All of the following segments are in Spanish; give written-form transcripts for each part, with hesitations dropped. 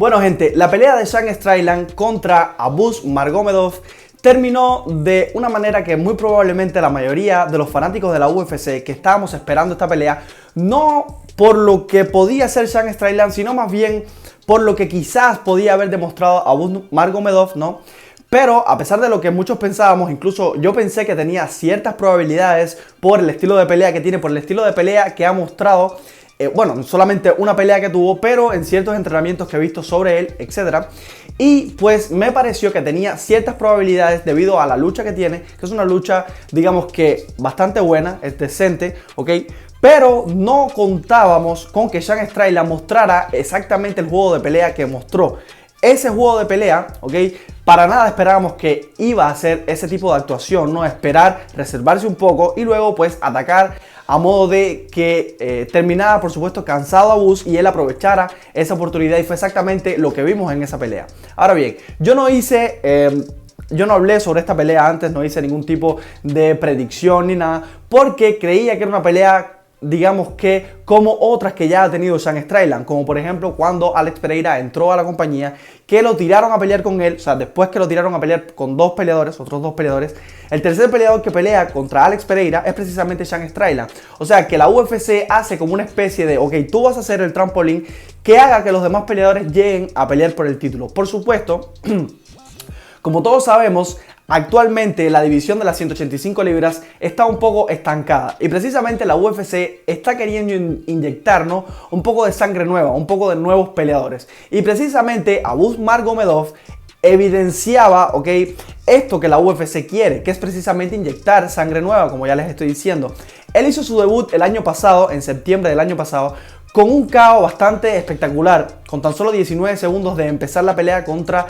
Bueno, gente, la pelea de Sean Strickland contra Abus Nurmagomedov terminó de una manera que muy probablemente la mayoría de los fanáticos de la UFC que estábamos esperando esta pelea, no por lo que podía ser Sean Strickland, sino más bien por lo que quizás podía haber demostrado Abus Nurmagomedov, ¿no? Pero a pesar de lo que muchos pensábamos, incluso yo pensé que tenía ciertas probabilidades por el estilo de pelea que tiene, por el estilo de pelea que ha mostrado. Bueno, no solamente una pelea que tuvo, pero en ciertos entrenamientos que he visto sobre él, etc. Y pues me pareció que tenía ciertas probabilidades debido a la lucha que tiene, que es una lucha, digamos que bastante buena, es decente, ¿ok? Pero no contábamos con que Sean Strickland mostrara exactamente el juego de pelea que mostró. Ese juego de pelea, ¿ok? Para nada esperábamos que iba a hacer ese tipo de actuación, ¿no? Esperar, reservarse un poco y luego pues atacar a modo de que terminara, por supuesto, cansado Abus y él aprovechara esa oportunidad, y fue exactamente lo que vimos en esa pelea. Ahora bien, yo no hablé sobre esta pelea antes, no hice ningún tipo de predicción ni nada, porque creía que era una pelea, digamos que como otras que ya ha tenido Sean Strickland, como por ejemplo cuando Alex Pereira entró a la compañía, que lo tiraron a pelear con él, o sea, después que lo tiraron a pelear con otros dos peleadores, el tercer peleador que pelea contra Alex Pereira es precisamente Sean Strickland. O sea, que la UFC hace como una especie de, ok, tú vas a hacer el trampolín que haga que los demás peleadores lleguen a pelear por el título. Por supuesto, como todos sabemos, actualmente la división de las 185 libras está un poco estancada y precisamente la UFC está queriendo inyectarnos un poco de sangre nueva, un poco de nuevos peleadores. Y precisamente Abus Nurmagomedov evidenciaba, ¿ok?, esto que la UFC quiere, que es precisamente inyectar sangre nueva, como ya les estoy diciendo. Él hizo su debut el año pasado, en septiembre del año pasado, con un KO bastante espectacular, con tan solo 19 segundos de empezar la pelea contra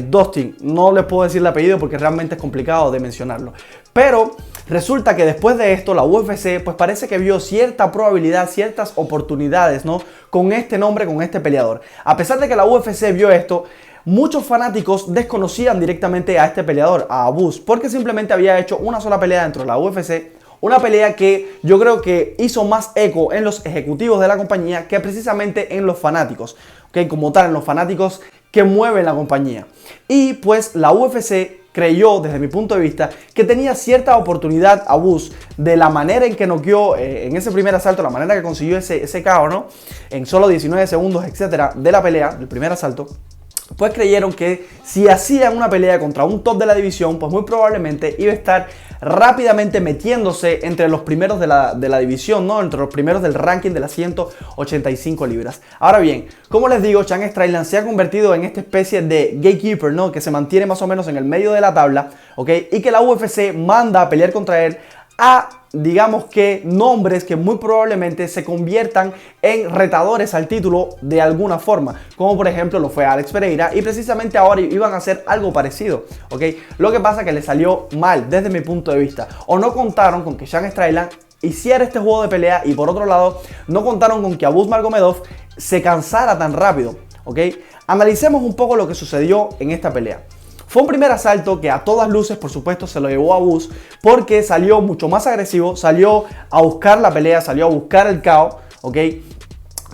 Dustin. No les puedo decir el apellido porque realmente es complicado de mencionarlo. Pero resulta que después de esto la UFC pues parece que vio cierta probabilidad, ciertas oportunidades, ¿no?, con este nombre, con este peleador. A pesar de que la UFC vio esto, muchos fanáticos desconocían directamente a este peleador, a Abus, porque simplemente había hecho una sola pelea dentro de la UFC. Una pelea que yo creo que hizo más eco en los ejecutivos de la compañía que precisamente en los fanáticos, ¿ok? Como tal, en los fanáticos que mueven la compañía. Y pues la UFC creyó, desde mi punto de vista, que tenía cierta oportunidad Abus de la manera en que noqueó en ese primer asalto, la manera que consiguió ese KO, ¿no?, en solo 19 segundos, etcétera, de la pelea, del primer asalto. Pues creyeron que si hacían una pelea contra un top de la división, pues muy probablemente iba a estar rápidamente metiéndose entre los primeros de la división, ¿no?, entre los primeros del ranking de las 185 libras. Ahora bien, como les digo, Sean Strickland se ha convertido en esta especie de gatekeeper, ¿no?, que se mantiene más o menos en el medio de la tabla, ¿ok?, y que la UFC manda a pelear contra él a, digamos que, nombres que muy probablemente se conviertan en retadores al título de alguna forma, como por ejemplo lo fue Alex Pereira, y precisamente ahora iban a hacer algo parecido, ¿ok? Lo que pasa es que le salió mal desde mi punto de vista, o no contaron con que Sean Strickland hiciera este juego de pelea, y por otro lado no contaron con que Abus Nurmagomedov se cansara tan rápido, ¿ok? Analicemos un poco lo que sucedió en esta pelea. Fue un primer asalto que a todas luces, por supuesto, se lo llevó a Abus porque salió mucho más agresivo, salió a buscar la pelea, salió a buscar el KO, ¿ok?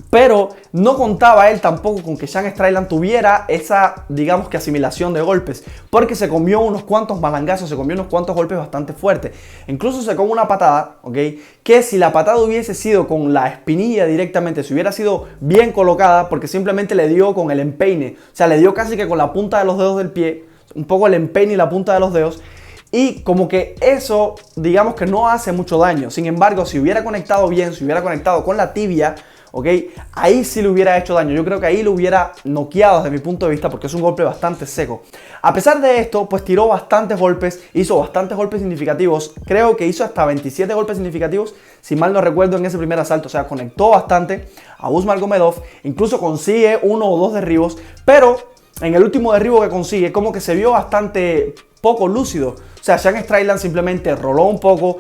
Pero no contaba él tampoco con que Sean Strickland tuviera esa, digamos que, asimilación de golpes, porque se comió unos cuantos malangazos, se comió unos cuantos golpes bastante fuertes. Incluso se comió una patada, ¿ok?, que si la patada hubiese sido con la espinilla directamente, si hubiera sido bien colocada, porque simplemente le dio con el empeine, o sea, le dio casi que con la punta de los dedos del pie, un poco el empeine y la punta de los dedos, y como que eso, digamos que no hace mucho daño. Sin embargo, si hubiera conectado bien, si hubiera conectado con la tibia, ¿ok?, ahí sí le hubiera hecho daño. Yo creo que ahí lo hubiera noqueado desde mi punto de vista, porque es un golpe bastante seco. A pesar de esto, pues tiró bastantes golpes, hizo bastantes golpes significativos. Creo que hizo hasta 27 golpes significativos, si mal no recuerdo, en ese primer asalto. O sea, conectó bastante a Abus Nurmagomedov, incluso consigue uno o dos derribos, pero en el último derribo que consigue, como que se vio bastante poco lúcido. O sea, Sean Strickland simplemente roló un poco,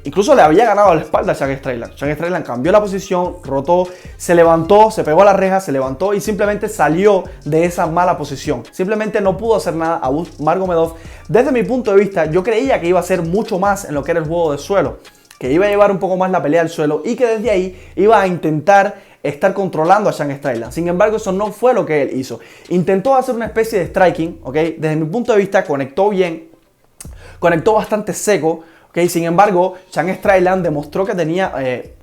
incluso le había ganado a la espalda a Sean Strickland. Sean Strickland cambió la posición, rotó, se levantó, se pegó a la reja, se levantó y simplemente salió de esa mala posición. Simplemente no pudo hacer nada a Abus Nurmagomedov. Desde mi punto de vista, yo creía que iba a hacer mucho más en lo que era el juego de suelo, que iba a llevar un poco más la pelea al suelo y que desde ahí iba a intentar estar controlando a Sean Strickland. Sin embargo, eso no fue lo que él hizo. Intentó hacer una especie de striking, ¿ok? Desde mi punto de vista, conectó bien, conectó bastante seco. Okay, sin embargo, Sean Strickland demostró que tenía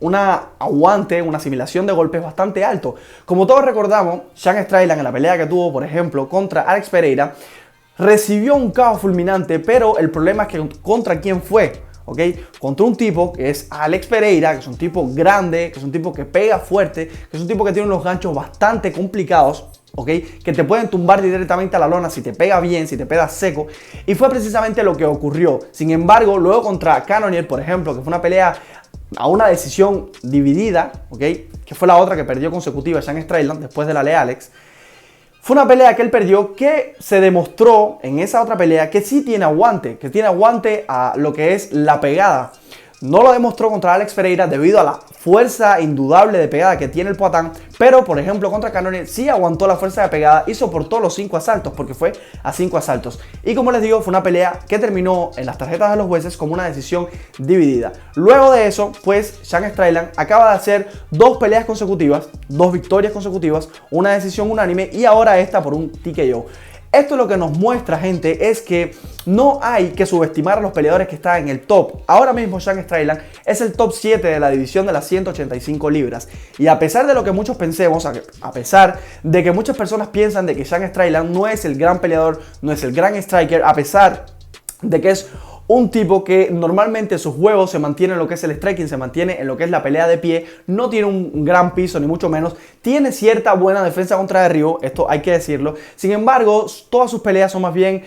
un aguante, una asimilación de golpes bastante alto. Como todos recordamos, Sean Strickland en la pelea que tuvo, por ejemplo, contra Alex Pereira, recibió un KO fulminante, pero el problema es que ¿contra quién fue? ¿Okay? Contra un tipo que es Alex Pereira, que es un tipo grande, que es un tipo que pega fuerte, que es un tipo que tiene unos ganchos bastante complicados. ¿Okay? Que te pueden tumbar directamente a la lona si te pega bien, si te pega seco. Y fue precisamente lo que ocurrió. Sin embargo, luego contra Cannonier, por ejemplo, que fue una pelea a una decisión dividida, ¿okay? Que fue la otra que perdió consecutiva Sean Strickland después de la de Alex. Fue una pelea que él perdió, que se demostró en esa otra pelea que sí tiene aguante, que tiene aguante a lo que es la pegada. No lo demostró contra Alex Pereira debido a la fuerza indudable de pegada que tiene el Poatán, pero por ejemplo contra Cannonier sí aguantó la fuerza de pegada y soportó los 5 asaltos, porque fue a 5 asaltos. Y como les digo, fue una pelea que terminó en las tarjetas de los jueces como una decisión dividida. Luego de eso, pues Sean Strickland acaba de hacer 2 peleas consecutivas, 2 victorias consecutivas, una decisión unánime y ahora esta por un TKO. Esto lo que nos muestra, gente, es que no hay que subestimar a los peleadores que están en el top. Ahora mismo Sean Strickland es el top 7 de la división de las 185 libras. Y a pesar de lo que muchos pensemos, a pesar de que muchas personas piensan de que Sean Strickland no es el gran peleador, no es el gran striker, a pesar de que es un tipo que normalmente sus juegos se mantiene en lo que es el striking, se mantiene en lo que es la pelea de pie, no tiene un gran piso ni mucho menos, tiene cierta buena defensa contra derribo, esto hay que decirlo. Sin embargo, todas sus peleas son más bien,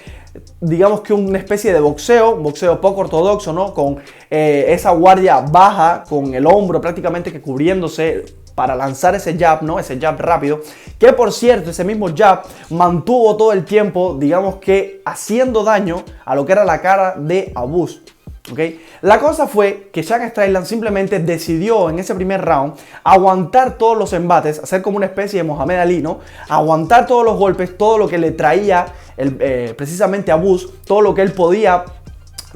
digamos que una especie de boxeo poco ortodoxo, ¿no? Con esa guardia baja, con el hombro prácticamente que cubriéndose para lanzar ese jab, ¿no? Ese jab rápido, que por cierto, ese mismo jab mantuvo todo el tiempo, digamos que haciendo daño a lo que era la cara de Abus. ¿Okay? La cosa fue que Sean Strickland simplemente decidió en ese primer round aguantar todos los embates, hacer como una especie de Mohamed Ali, ¿no? Aguantar todos los golpes, todo lo que le traía precisamente Abus, todo lo que él podía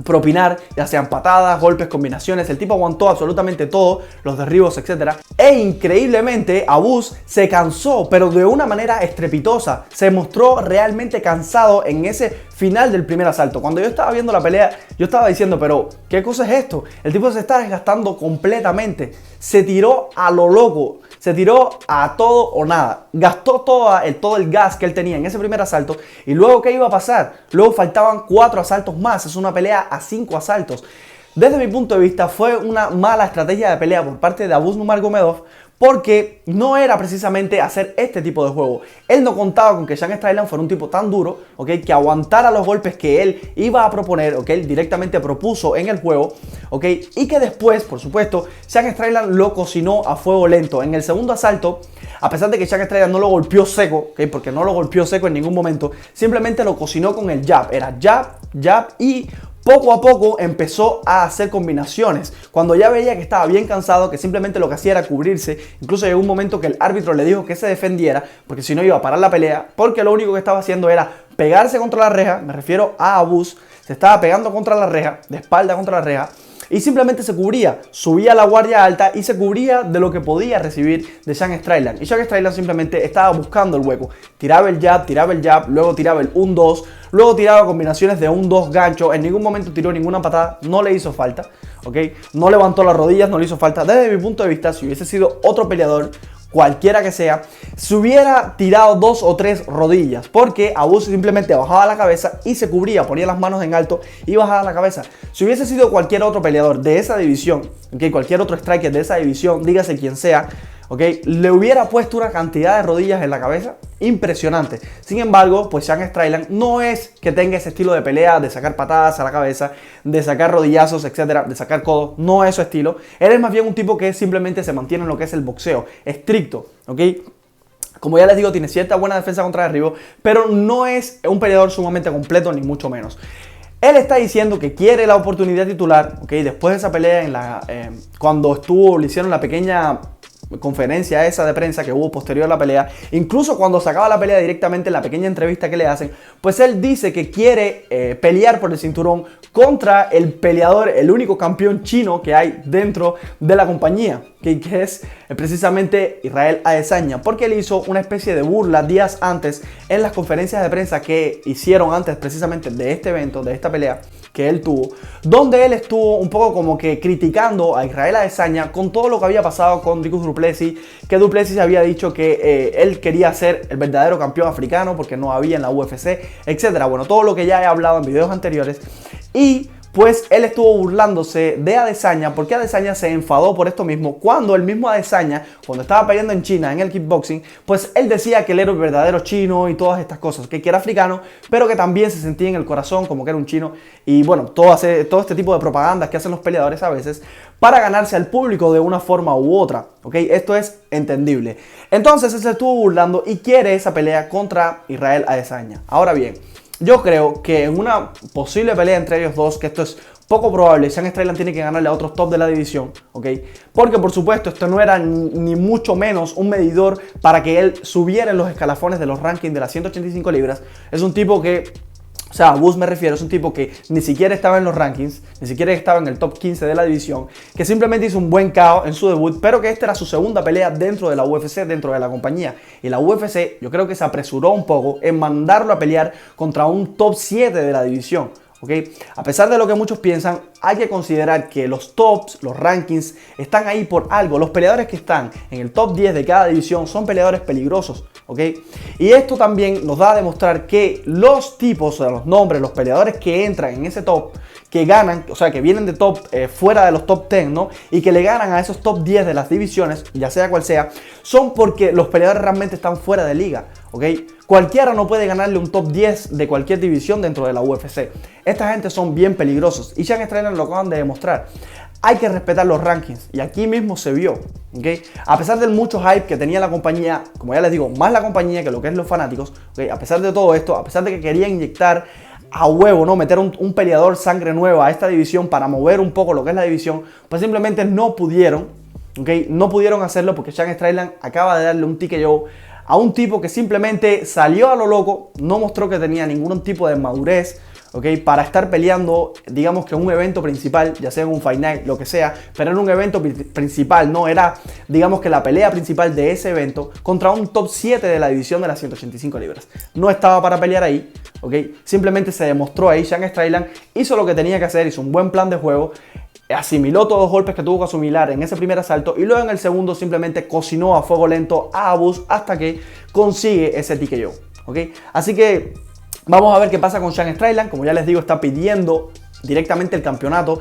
propinar, ya sean patadas, golpes, combinaciones. El tipo aguantó absolutamente todo, los derribos, etc. E increíblemente Abus se cansó, pero de una manera estrepitosa. Se mostró realmente cansado en ese final del primer asalto. Cuando yo estaba viendo la pelea, yo estaba diciendo, pero ¿qué cosa es esto? El tipo se está desgastando completamente. Se tiró a lo loco. Se tiró a todo o nada. Gastó todo el gas que él tenía en ese primer asalto. Y luego, ¿qué iba a pasar? Luego faltaban 4 asaltos más. Es una pelea a 5 asaltos. Desde mi punto de vista, fue una mala estrategia de pelea por parte de Abus Nurmagomedov, porque no era precisamente hacer este tipo de juego. Él no contaba con que Sean Strickland fuera un tipo tan duro, ¿okay? Que aguantara los golpes que él iba a proponer, o que él directamente propuso en el juego, ¿okay? Y que después, por supuesto, Sean Strickland lo cocinó a fuego lento. En el segundo asalto, a pesar de que Sean Strickland no lo golpeó seco, ¿okay? Porque no lo golpeó seco en ningún momento, simplemente lo cocinó con el jab. Era jab, jab y poco a poco empezó a hacer combinaciones. Cuando ya veía que estaba bien cansado, que simplemente lo que hacía era cubrirse, incluso llegó un momento que el árbitro le dijo que se defendiera, porque si no iba a parar la pelea, porque lo único que estaba haciendo era pegarse contra la reja. Me refiero a Abus, se estaba pegando contra la reja, de espalda contra la reja, y simplemente se cubría, subía la guardia alta y se cubría de lo que podía recibir de Sean Strickland. Y Sean Strickland simplemente estaba buscando el hueco. Tiraba el jab, luego tiraba el 1-2, luego tiraba combinaciones de 1-2 gancho. En ningún momento tiró ninguna patada, no le hizo falta, ¿ok? No levantó las rodillas, no le hizo falta. Desde mi punto de vista, si hubiese sido otro peleador, cualquiera que sea, se hubiera tirado 2 o 3 rodillas, porque Abus simplemente bajaba la cabeza y se cubría, ponía las manos en alto y bajaba la cabeza. Si hubiese sido cualquier otro peleador de esa división, ¿okay? Cualquier otro striker de esa división, dígase quien sea, ¿okay? Le hubiera puesto una cantidad de rodillas en la cabeza impresionante. Sin embargo, pues Sean Strickland no es que tenga ese estilo de pelea, de sacar patadas a la cabeza, de sacar rodillazos, etcétera, de sacar codos. No es su estilo. Él es más bien un tipo que simplemente se mantiene en lo que es el boxeo estricto, ¿ok? Como ya les digo, tiene cierta buena defensa contra derribo, pero no es un peleador sumamente completo, ni mucho menos. Él está diciendo que quiere la oportunidad titular, ¿ok? Después de esa pelea, cuando le hicieron la pequeña conferencia esa de prensa que hubo posterior a la pelea, incluso cuando sacaba la pelea directamente en la pequeña entrevista que le hacen, pues él dice que quiere pelear por el cinturón contra el peleador, el único campeón chino que hay dentro de la compañía, que es precisamente Israel Adesanya, porque él hizo una especie de burla días antes en las conferencias de prensa que hicieron antes precisamente de este evento, de esta pelea que él tuvo, donde él estuvo un poco como que criticando a Israel Adesanya con todo lo que había pasado con Dricus Du Plessis, que Du Plessis había dicho que él quería ser el verdadero campeón africano porque no había en la UFC, etcétera. Bueno, todo lo que ya he hablado en videos anteriores. Y pues él estuvo burlándose de Adesanya porque Adesanya se enfadó por esto mismo cuando el mismo Adesanya, cuando estaba peleando en China en el kickboxing, pues él decía que él era el verdadero chino y todas estas cosas, que era africano, pero que también se sentía en el corazón como que era un chino. Y bueno, todo este tipo de propagandas que hacen los peleadores a veces para ganarse al público de una forma u otra, ¿ok? Esto es entendible. Entonces él se estuvo burlando y quiere esa pelea contra Israel Adesanya. Ahora bien, yo creo que en una posible pelea entre ellos dos, que esto es poco probable, Sean Strickland tiene que ganarle a otros top de la división, ¿ok? Porque por supuesto esto no era ni mucho menos un medidor para que él subiera en los escalafones de los rankings de las 185 libras. Es un tipo que, o sea, Abus me refiero, es un tipo que ni siquiera estaba en los rankings, ni siquiera estaba en el top 15 de la división, que simplemente hizo un buen KO en su debut, pero que esta era su segunda pelea dentro de la UFC, dentro de la compañía. Y la UFC yo creo que se apresuró un poco en mandarlo a pelear contra un top 7 de la división. ¿Okay? A pesar de lo que muchos piensan, hay que considerar que los tops, los rankings, están ahí por algo. Los peleadores que están en el top 10 de cada división son peleadores peligrosos, ¿ok? Y esto también nos da a demostrar que los tipos, o sea, los nombres, los peleadores que entran en ese top, que ganan, o sea, que vienen de top fuera de los top 10, ¿no? Y que le ganan a esos top 10 de las divisiones, ya sea cual sea, son porque los peleadores realmente están fuera de liga, ¿ok? Cualquiera no puede ganarle un top 10 de cualquier división dentro de la UFC. Esta gente son bien peligrosos y Sean Strickland lo acaban de demostrar. Hay que respetar los rankings y aquí mismo se vio, ¿ok? A pesar del mucho hype que tenía la compañía, como ya les digo, más la compañía que lo que es los fanáticos, ¿ok? A pesar de todo esto, a pesar de que querían inyectar a huevo, ¿no? Meter un peleador sangre nueva a esta división para mover un poco lo que es la división, pues simplemente no pudieron, ¿ok? No pudieron hacerlo porque Sean Strickland acaba de darle un TKO a un tipo que simplemente salió a lo loco, no mostró que tenía ningún tipo de madurez, ¿ok? Para estar peleando, digamos que en un evento principal, ya sea en un Fight Night, lo que sea, pero en un evento principal, no era, digamos que la pelea principal de ese evento contra un top 7 de la división de las 185 libras. No estaba para pelear ahí, ¿ok? Simplemente se demostró ahí, Sean Strickland hizo lo que tenía que hacer, hizo un buen plan de juego, asimiló todos los golpes que tuvo que asimilar en ese primer asalto y luego en el segundo simplemente cocinó a fuego lento a Abus hasta que consigue ese TKO, ¿ok? Así que vamos a ver qué pasa con Sean Strickland. Como ya les digo, está pidiendo directamente el campeonato,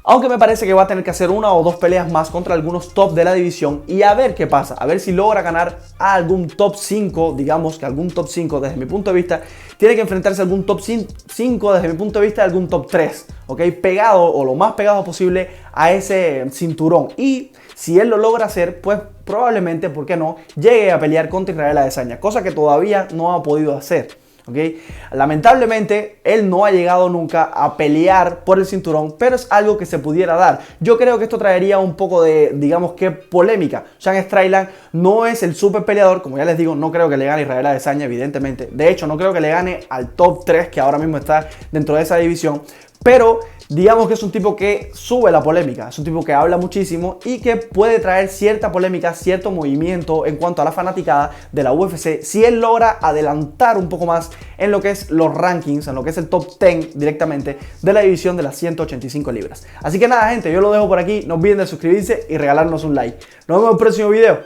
aunque me parece que va a tener que hacer una o dos peleas más contra algunos top de la división y a ver qué pasa, a ver si logra ganar a algún top 5, digamos que algún top 5 desde mi punto de vista, tiene que enfrentarse a algún top 5 desde mi punto de vista, algún top 3, ¿ok? Pegado o lo más pegado posible a ese cinturón y si él lo logra hacer, pues probablemente, ¿por qué no?, llegue a pelear contra Israel Adesanya, cosa que todavía no ha podido hacer. ¿Okay? Lamentablemente él no ha llegado nunca a pelear por el cinturón, pero es algo que se pudiera dar. Yo creo que esto traería un poco de, digamos que, polémica. Sean Strickland no es el super peleador, como ya les digo, no creo que le gane a Israel Adesanya, evidentemente. De hecho, no creo que le gane al top 3 que ahora mismo está dentro de esa división, pero digamos que es un tipo que sube la polémica, es un tipo que habla muchísimo y que puede traer cierta polémica, cierto movimiento en cuanto a la fanaticada de la UFC si él logra adelantar un poco más en lo que es los rankings, en lo que es el top 10 directamente de la división de las 185 libras. Así que nada, gente, yo lo dejo por aquí, no olviden de suscribirse y regalarnos un like. Nos vemos en el próximo video.